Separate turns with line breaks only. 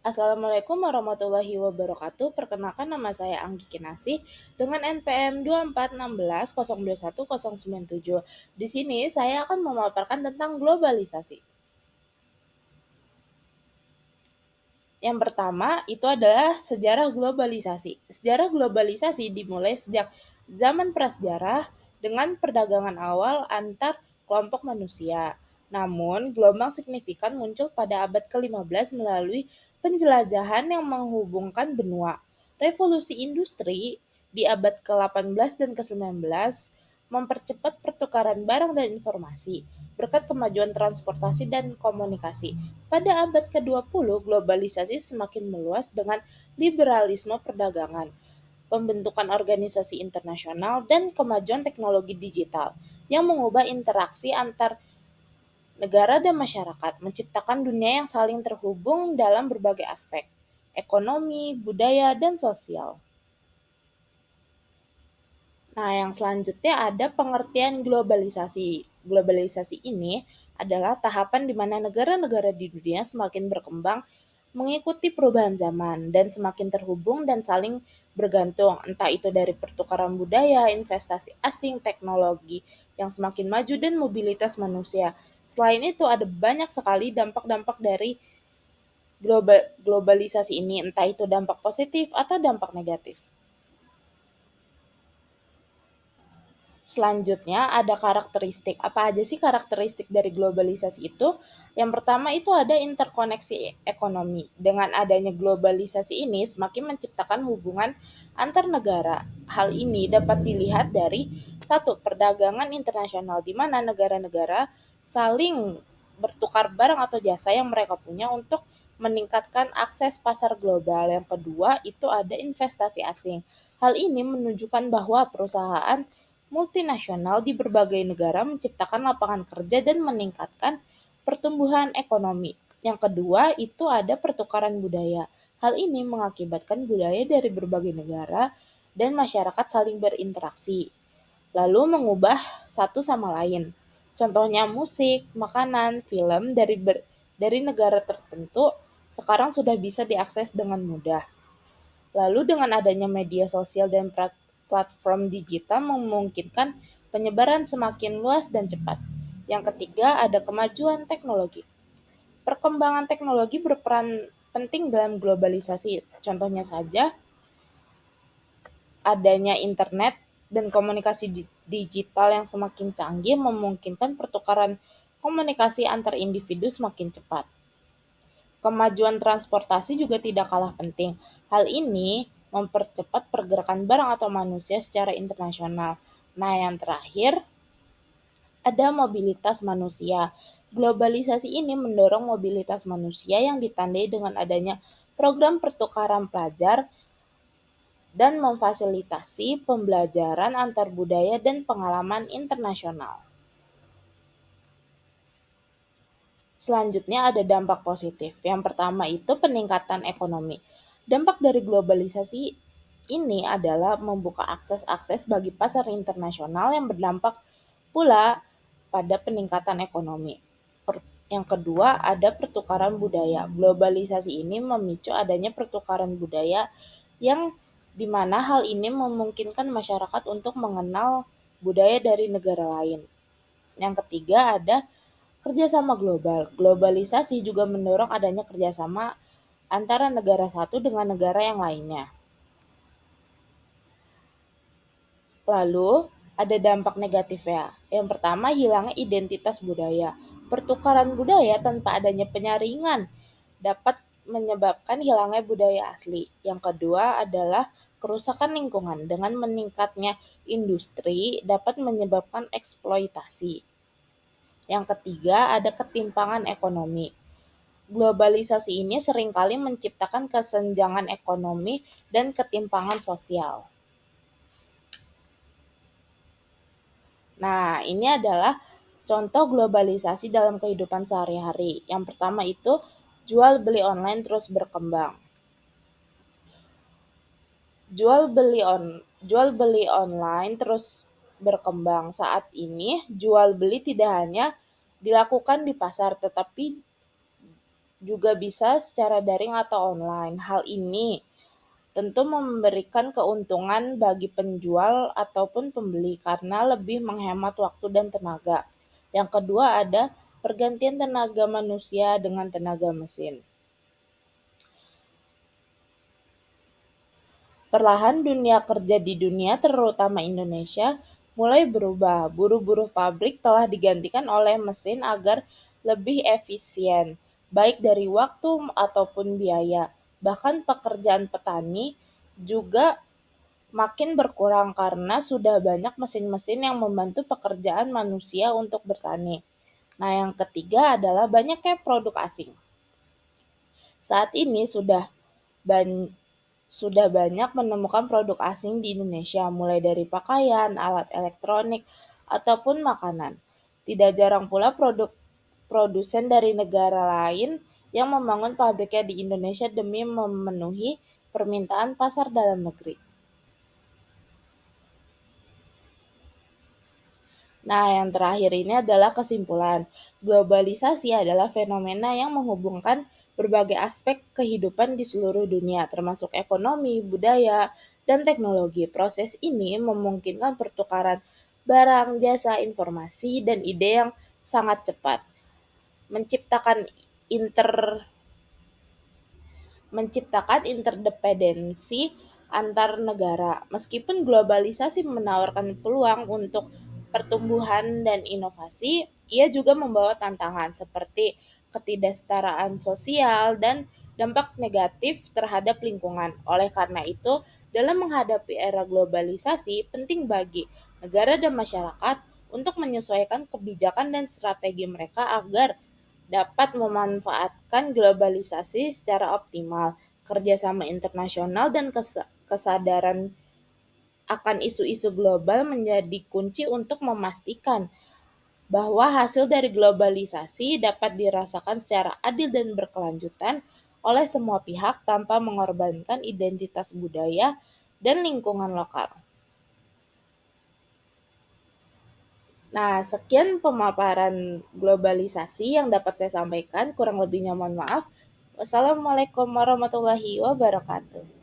Assalamualaikum warahmatullahi wabarakatuh. Perkenalkan nama saya Anggi Kinasih dengan NPM 2416021097. Di sini saya akan memaparkan tentang globalisasi. Yang pertama itu adalah sejarah globalisasi. Sejarah globalisasi dimulai sejak zaman prasejarah dengan perdagangan awal antar kelompok manusia. Namun, gelombang signifikan muncul pada abad ke-15 melalui penjelajahan yang menghubungkan benua. Revolusi industri di abad ke-18 dan ke-19 mempercepat pertukaran barang dan informasi berkat kemajuan transportasi dan komunikasi. Pada abad ke-20, globalisasi semakin meluas dengan liberalisme perdagangan, pembentukan organisasi internasional, dan kemajuan teknologi digital yang mengubah interaksi antar negara dan masyarakat, menciptakan dunia yang saling terhubung dalam berbagai aspek, ekonomi, budaya, dan sosial. Nah, yang selanjutnya ada pengertian globalisasi. Globalisasi ini adalah tahapan di mana negara-negara di dunia semakin berkembang mengikuti perubahan zaman dan semakin terhubung dan saling bergantung, entah itu dari pertukaran budaya, investasi asing, teknologi yang semakin maju, dan mobilitas manusia. Selain itu, ada banyak sekali dampak-dampak dari globalisasi ini, entah itu dampak positif atau dampak negatif. Selanjutnya ada karakteristik. Apa aja sih karakteristik dari globalisasi itu? Yang pertama itu ada interkoneksi ekonomi. Dengan adanya globalisasi ini semakin menciptakan hubungan antar negara. Hal ini dapat dilihat dari satu, perdagangan internasional di mana negara-negara saling bertukar barang atau jasa yang mereka punya untuk meningkatkan akses pasar global. Yang kedua itu ada investasi asing. Hal ini menunjukkan bahwa perusahaan multinasional di berbagai negara menciptakan lapangan kerja dan meningkatkan pertumbuhan ekonomi. Yang kedua, itu ada pertukaran budaya. Hal ini mengakibatkan budaya dari berbagai negara dan masyarakat saling berinteraksi, lalu mengubah satu sama lain. Contohnya musik, makanan, film dari negara tertentu sekarang sudah bisa diakses dengan mudah. Lalu dengan adanya media sosial dan platform digital memungkinkan penyebaran semakin luas dan cepat. Yang ketiga ada kemajuan teknologi. Perkembangan teknologi berperan penting dalam globalisasi. Contohnya saja adanya internet dan komunikasi digital yang semakin canggih memungkinkan pertukaran komunikasi antar individu semakin cepat. Kemajuan transportasi juga tidak kalah penting. Hal ini mempercepat pergerakan barang atau manusia secara internasional. Nah, yang terakhir ada mobilitas manusia. Globalisasi ini mendorong mobilitas manusia yang ditandai dengan adanya program pertukaran pelajar dan memfasilitasi pembelajaran antar budaya dan pengalaman internasional. Selanjutnya ada dampak positif. Yang pertama itu peningkatan ekonomi. Dampak dari globalisasi ini adalah membuka akses-akses bagi pasar internasional yang berdampak pula pada peningkatan ekonomi. Yang kedua ada pertukaran budaya. Globalisasi ini memicu adanya pertukaran budaya yang di mana hal ini memungkinkan masyarakat untuk mengenal budaya dari negara lain. Yang ketiga ada kerjasama global. Globalisasi juga mendorong adanya kerjasama antara negara satu dengan negara yang lainnya. Lalu, ada dampak negatifnya. Yang pertama, hilangnya identitas budaya. Pertukaran budaya tanpa adanya penyaringan dapat menyebabkan hilangnya budaya asli. Yang kedua adalah kerusakan lingkungan. Dengan meningkatnya industri dapat menyebabkan eksploitasi. Yang ketiga, ada ketimpangan ekonomi. Globalisasi ini seringkali menciptakan kesenjangan ekonomi dan ketimpangan sosial. Nah, ini adalah contoh globalisasi dalam kehidupan sehari-hari. Yang pertama itu jual beli online terus berkembang. Jual beli online terus berkembang. Saat ini jual beli tidak hanya dilakukan di pasar tetapi juga bisa secara daring atau online. Hal ini tentu memberikan keuntungan bagi penjual ataupun pembeli karena lebih menghemat waktu dan tenaga. Yang kedua ada pergantian tenaga manusia dengan tenaga mesin. Perlahan dunia kerja di dunia, terutama Indonesia, mulai berubah. Buruh-buruh pabrik telah digantikan oleh mesin agar lebih efisien, baik dari waktu ataupun biaya. Bahkan pekerjaan petani juga makin berkurang karena sudah banyak mesin-mesin yang membantu pekerjaan manusia untuk bertani. Nah, yang ketiga adalah banyaknya produk asing. Saat ini sudah banyak menemukan produk asing di Indonesia, mulai dari pakaian, alat elektronik, ataupun makanan. Tidak jarang pula produsen dari negara lain yang membangun pabriknya di Indonesia demi memenuhi permintaan pasar dalam negeri. Nah, yang terakhir ini adalah kesimpulan. Globalisasi adalah fenomena yang menghubungkan berbagai aspek kehidupan di seluruh dunia, termasuk ekonomi, budaya, dan teknologi. Proses ini memungkinkan pertukaran barang, jasa, informasi, dan ide yang sangat cepat, menciptakan inter menciptakan interdependensi antar negara. Meskipun globalisasi menawarkan peluang untuk pertumbuhan dan inovasi, ia juga membawa tantangan seperti ketidaksetaraan sosial dan dampak negatif terhadap lingkungan. Oleh karena itu, dalam menghadapi era globalisasi, penting bagi negara dan masyarakat untuk menyesuaikan kebijakan dan strategi mereka agar dapat memanfaatkan globalisasi secara optimal. Kerjasama internasional dan kesadaran akan isu-isu global menjadi kunci untuk memastikan bahwa hasil dari globalisasi dapat dirasakan secara adil dan berkelanjutan oleh semua pihak tanpa mengorbankan identitas budaya dan lingkungan lokal. Nah, sekian pemaparan globalisasi yang dapat saya sampaikan. Kurang lebihnya mohon maaf. Wassalamualaikum warahmatullahi wabarakatuh.